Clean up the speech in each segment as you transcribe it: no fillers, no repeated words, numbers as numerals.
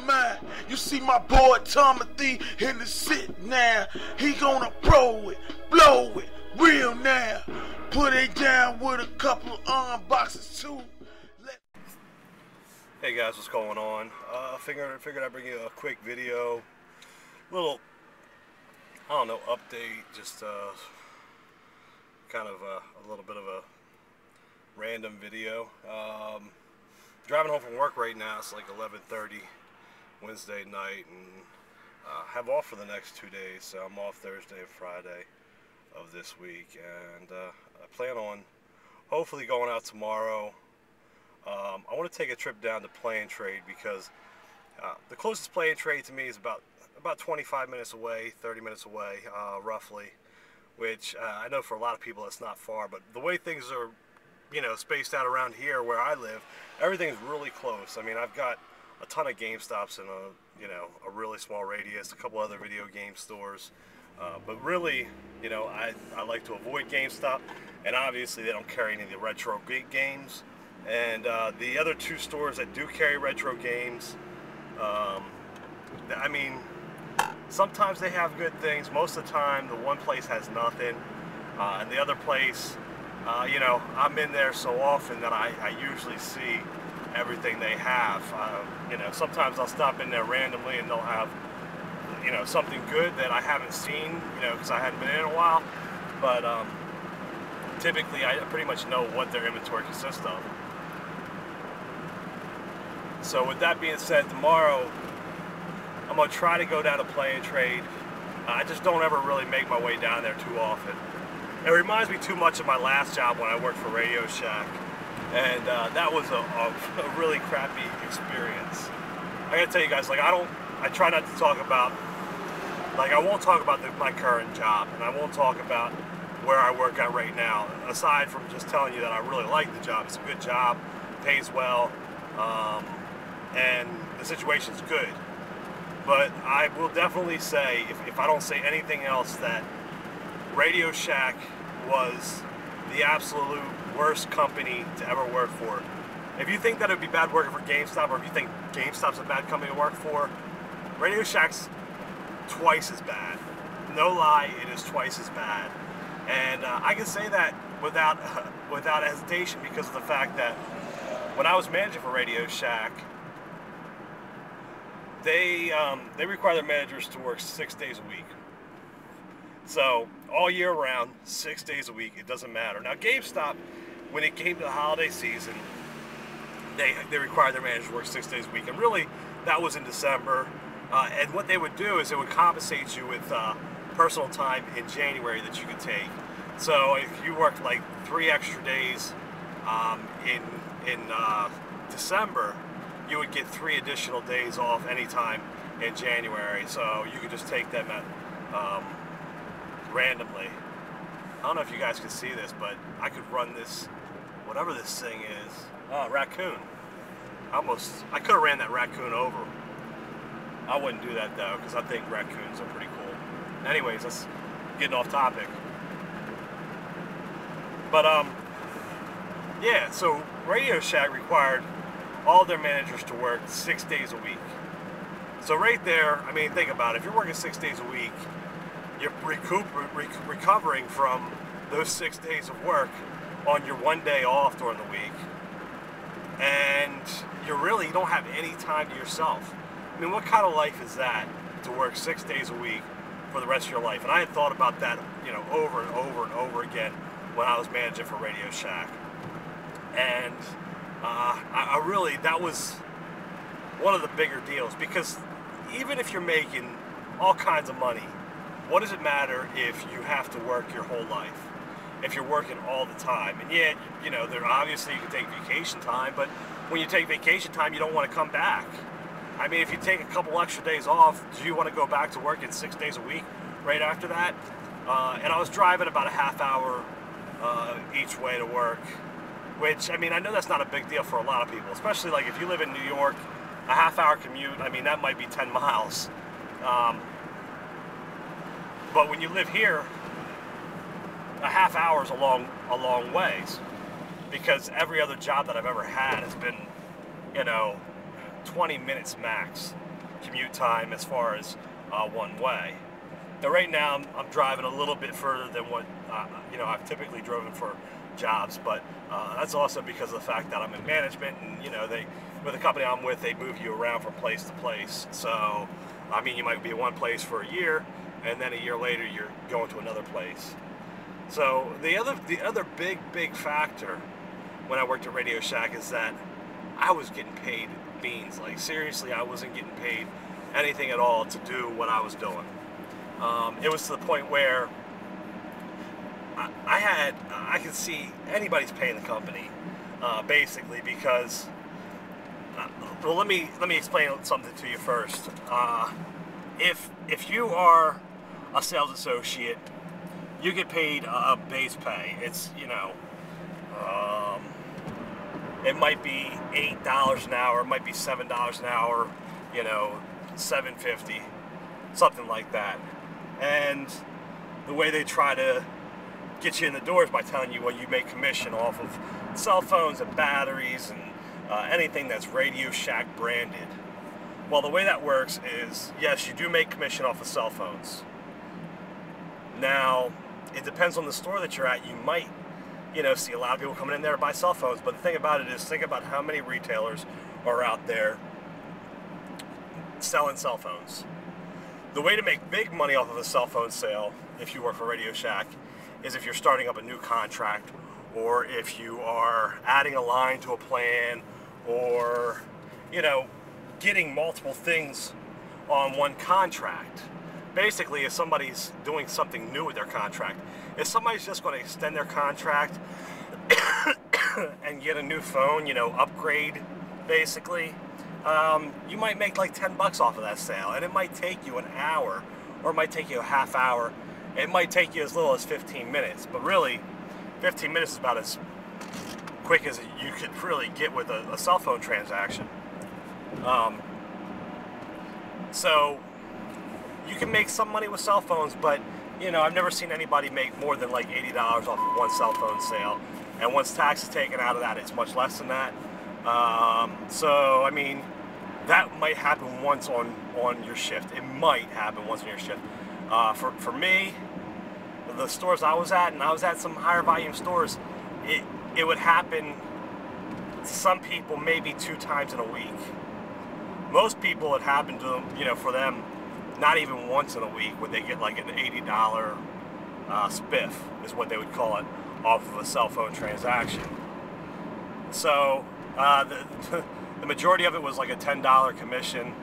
mind. You see my boy Timothy in the sit now. He gonna blow it real now. Put it down with a couple unboxes too. Hey guys, what's going on? Figured I'd bring you a quick video, little, I don't know, update, just kind of a little bit of a random video. Driving home from work right now. It's like 11:30 Wednesday night, and have off for the next 2 days. So I'm off Thursday and Friday of this week, and I plan on hopefully going out tomorrow. I want to take a trip down to Play and Trade, because the closest Play and Trade to me is about 25 minutes away, 30 minutes away, roughly, which I know for a lot of people it's not far, but the way things are, you know, spaced out around here where I live, everything's really close. I mean, I've got a ton of GameStops in a really small radius, a couple other video game stores, but really, you know, I like to avoid GameStop, and obviously they don't carry any of the retro big games. And the other two stores that do carry retro games, I mean, sometimes they have good things. Most of the time, the one place has nothing, and the other place, you know, I'm in there so often that I usually see everything they have. You know, sometimes I'll stop in there randomly and they'll have, you know, something good that I haven't seen, you know, because I hadn't been in a while. But typically, I pretty much know what their inventory consists of. So with that being said, tomorrow I'm going to try to go down to Play and Trade. I just don't ever really make my way down there too often. It reminds me too much of my last job when I worked for RadioShack, and that was a really crappy experience. I gotta tell you guys, like, I try not to talk about, like, I won't talk about my current job, and I won't talk about where I work at right now, aside from just telling you that I really like the job. It's a good job, pays well, and the situation's good. But I will definitely say, if I don't say anything else, that RadioShack was the absolute worst company to ever work for. If you think that it would be bad working for GameStop, or if you think GameStop's a bad company to work for, RadioShack's twice as bad. No lie, it is twice as bad. And I can say that without hesitation, because of the fact that when I was manager for RadioShack, they require their managers to work 6 days a week. So all year round, 6 days a week, it doesn't matter. Now GameStop, when it came to the holiday season, they required their managers to work 6 days a week, and really that was in December. And what they would do is they would compensate you with personal time in January that you could take. So if you worked like 3 extra days in December, you would get 3 additional days off anytime in January. So you could just take them at randomly. I don't know if you guys can see this, but I could run this, whatever this thing is. Oh, raccoon. I could have ran that raccoon over. I wouldn't do that though, because I think raccoons are pretty cool. Anyways, that's getting off topic. But yeah, so RadioShack required all their managers to work 6 days a week. So right there, I mean, think about it. If you're working 6 days a week, you're recovering from those 6 days of work on your 1 day off during the week, and you don't have any time to yourself. I mean, what kind of life is that, to work 6 days a week for the rest of your life? And I had thought about that, you know, over and over and over again when I was managing for RadioShack. And I really, that was one of the bigger deals, because even if you're making all kinds of money, what does it matter if you have to work your whole life? If you're working all the time? And yet, you know, there obviously you can take vacation time, but when you take vacation time, you don't want to come back. I mean, if you take a couple extra days off, do you want to go back to working 6 days a week right after that? And I was driving about a half hour each way to work, which, I mean, I know that's not a big deal for a lot of people, especially like if you live in New York, a half hour commute, I mean, that might be 10 miles. But when you live here, a half hour is a long ways, because every other job that I've ever had has been, you know, 20 minutes max. commute time as far as one way. Now right now I'm driving a little bit further than what you know, I've typically driven for jobs, but that's also because of the fact that I'm in management, and you know, with the company I'm with, they move you around from place to place. So I mean, you might be in one place for a year, and then a year later you're going to another place. So the other big factor when I worked at RadioShack is that I was getting paid beans. Like seriously, I wasn't getting paid anything at all to do what I was doing. It was to the point where I could see anybody's paying the company, basically, because well, let me explain something to you first. If you are a sales associate, you get paid a base pay. It's, you know, it might be $8 an hour, it might be $7 an hour, you know, $7.50, something like that. And the way they try to get you in the door is by telling you, well, you make commission off of cell phones and batteries and anything that's RadioShack branded. Well, the way that works is, yes, you do make commission off of cell phones. Now, it depends on the store that you're at. You might, you know, see a lot of people coming in there to buy cell phones, but the thing about it is, think about how many retailers are out there selling cell phones. The way to make big money off of a cell phone sale, if you work for RadioShack, is if you're starting up a new contract, or if you are adding a line to a plan, or, you know, getting multiple things on one contract. Basically, if somebody's doing something new with their contract, if somebody's just going to extend their contract and get a new phone, you know, upgrade, basically, you might make like 10 bucks off of that sale, and it might take you an hour, or it might take you a half hour. It might take you as little as 15 minutes, but really, 15 minutes is about as quick as you could really get with a cell phone transaction. So you can make some money with cell phones, but you know, I've never seen anybody make more than like $80 off of one cell phone sale, and once tax is taken out of that, it's much less than that. So I mean, that might happen once on your shift. It might happen once on your shift. For me, the stores I was at, and I was at some higher volume stores, it would happen to some people maybe 2 times in a week. Most people, it happened to them, you know, for them, not even once in a week would they get like an $80 spiff, is what they would call it, off of a cell phone transaction. So the majority of it was like a $10 commission,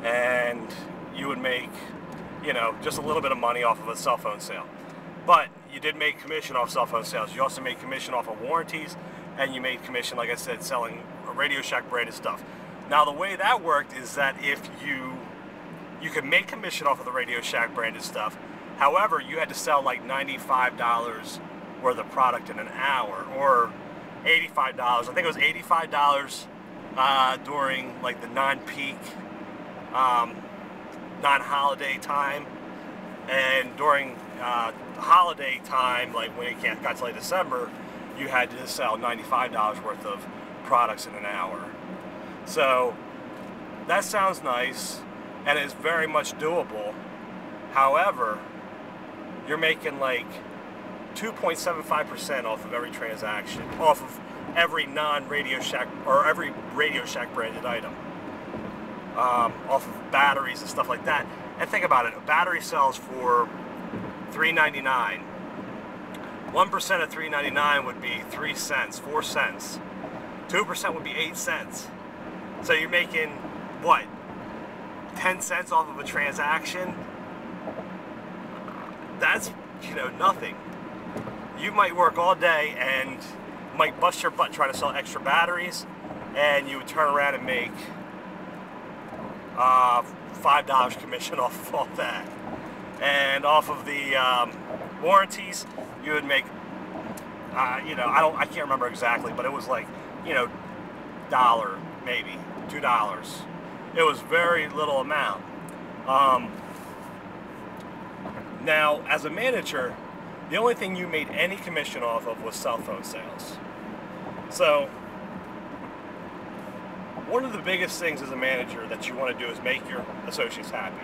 and you would make, you know, just a little bit of money off of a cell phone sale. But you did make commission off cell phone sales. You also made commission off of warranties, and you made commission, like I said, selling RadioShack branded stuff. Now, the way that worked is that if you could make commission off of the RadioShack branded stuff. However, you had to sell like $95 worth of product in an hour, or $85. I think it was $85 during like the non-peak, non-holiday time, and during holiday time, like when it got to like December, you had to sell $95 worth of products in an hour. So that sounds nice, and it's very much doable. However, you're making like 2.75% off of every transaction, off of every non-RadioShack, or every RadioShack branded item, off of batteries and stuff like that. And think about it, a battery sells for $3.99. 1% of $3.99 would be 3 cents, 4 cents. 2% would be 8 cents. So you're making, what, 10 cents off of a transaction? That's, you know, nothing. You might work all day and might bust your butt trying to sell extra batteries, and you would turn around and make $5 commission off of all that. And off of the warranties, you would make, you know, I can't remember exactly, but it was like, you know, $1, maybe $2. It was very little amount. Now, as a manager, the only thing you made any commission off of was cell phone sales. So one of the biggest things as a manager that you want to do is make your associates happy.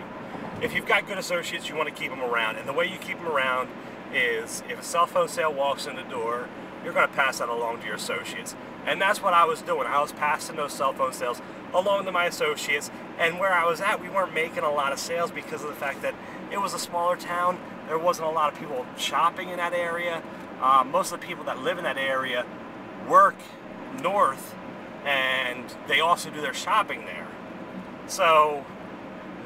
If you've got good associates, you want to keep them around, and the way you keep them around is if a cell phone sale walks in the door, you're going to pass that along to your associates. And that's what I was doing. I was passing those cell phone sales along to my associates, and where I was at, we weren't making a lot of sales because of the fact that it was a smaller town. There wasn't a lot of people shopping in that area. Most of the people that live in that area work north, and they also do their shopping there. So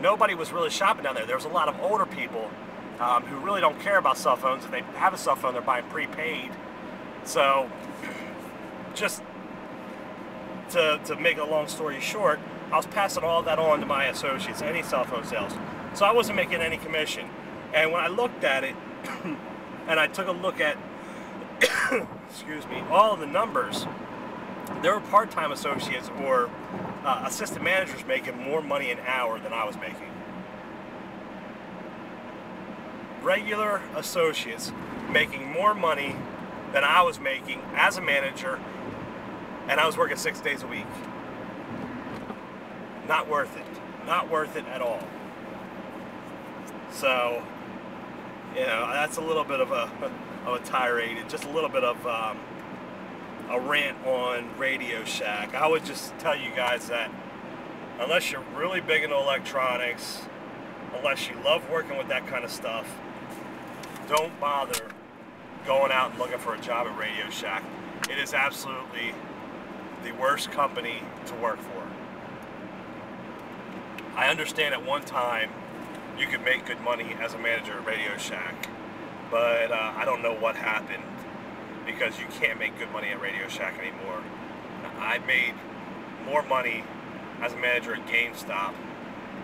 nobody was really shopping down there. There was a lot of older people who really don't care about cell phones. If they have a cell phone, they're buying prepaid. So just to make a long story short, I was passing all that on to my associates, any cell phone sales. So I wasn't making any commission. And when I looked at it, and I took a look at, excuse me, all of the numbers, there were part-time associates or assistant managers making more money an hour than I was making. Regular associates making more money than I was making as a manager, and I was working 6 days a week. Not worth it. Not worth it at all. So, you know, that's a little bit of a tirade, just a little bit of a rant on RadioShack. I would just tell you guys that unless you're really big into electronics, unless you love working with that kind of stuff, don't bother going out and looking for a job at RadioShack. It is absolutely the worst company to work for. I understand at one time you could make good money as a manager at RadioShack, but I don't know what happened, because you can't make good money at RadioShack anymore. I made more money as a manager at GameStop,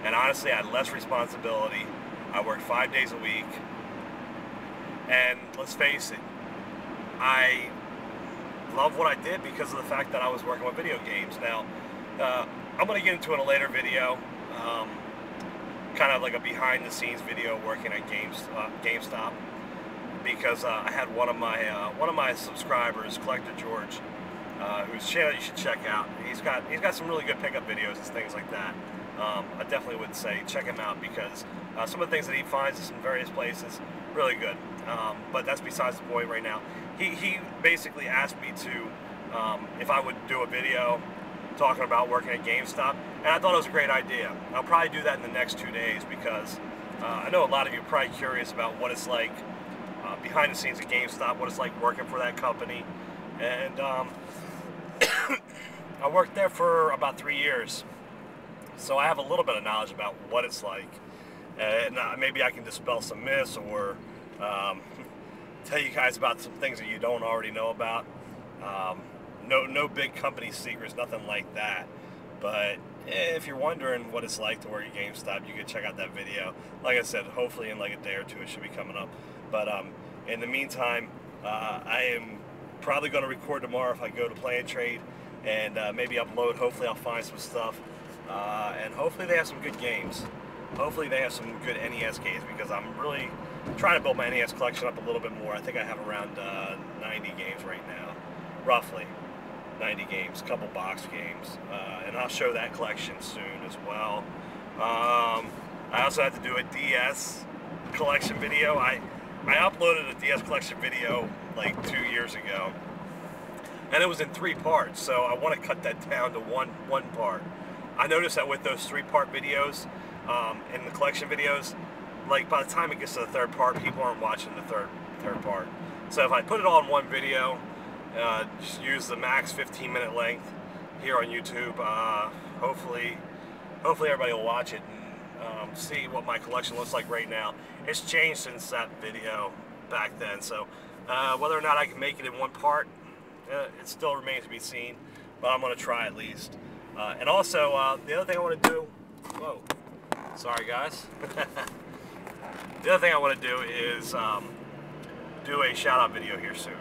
and honestly I had less responsibility. I worked 5 days a week, and let's face it, I love what I did because of the fact that I was working with video games. Now, I'm going to get into it in a later video, kind of like a behind-the-scenes video working at GameStop, because I had one of my subscribers, Collector George, whose channel you should check out. He's got some really good pickup videos and things like that. I definitely would say check him out, because some of the things that he finds in various places, really good. But that's besides the point right now. He basically asked me to if I would do a video talking about working at GameStop, and I thought it was a great idea. I'll probably do that in the next 2 days, because I know a lot of you are probably curious about what it's like behind the scenes at GameStop, what it's like working for that company. And I worked there for about 3 years, so I have a little bit of knowledge about what it's like, and maybe I can dispel some myths, or tell you guys about some things that you don't already know about. No big company secrets, nothing like that. But if you're wondering what it's like to work at GameStop, you can check out that video. Like I said, hopefully in like a day or two it should be coming up. But in the meantime, I am probably going to record tomorrow if I go to Play and Trade, and maybe upload. Hopefully I'll find some stuff, and hopefully they have some good games. Hopefully they have some good NES games, because I'm really trying to build my NES collection up a little bit more. I think I have around 90 games right now, roughly 90 games, a couple box games, and I'll show that collection soon as well. I also have to do a DS collection video. I uploaded a DS collection video like 2 years ago, and it was in 3 parts, so I want to cut that down to one part. I noticed that with those 3-part videos, in the collection videos, like by the time it gets to the 3rd part, people aren't watching the third part. So if I put it all in one video, just use the max 15-minute length here on YouTube, hopefully everybody will watch it and see what my collection looks like right now. It's changed since that video back then, so whether or not I can make it in one part, it still remains to be seen, but I'm going to try at least. And also, the other thing I want to do, whoa, sorry guys. The other thing I want to do is do a shout-out video here soon.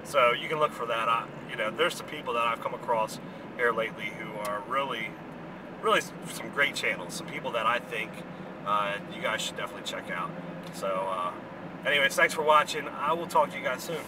So you can look for that. You know, there's some people that I've come across here lately who are really some great channels. Some people that I think you guys should definitely check out. So anyways, thanks for watching. I will talk to you guys soon.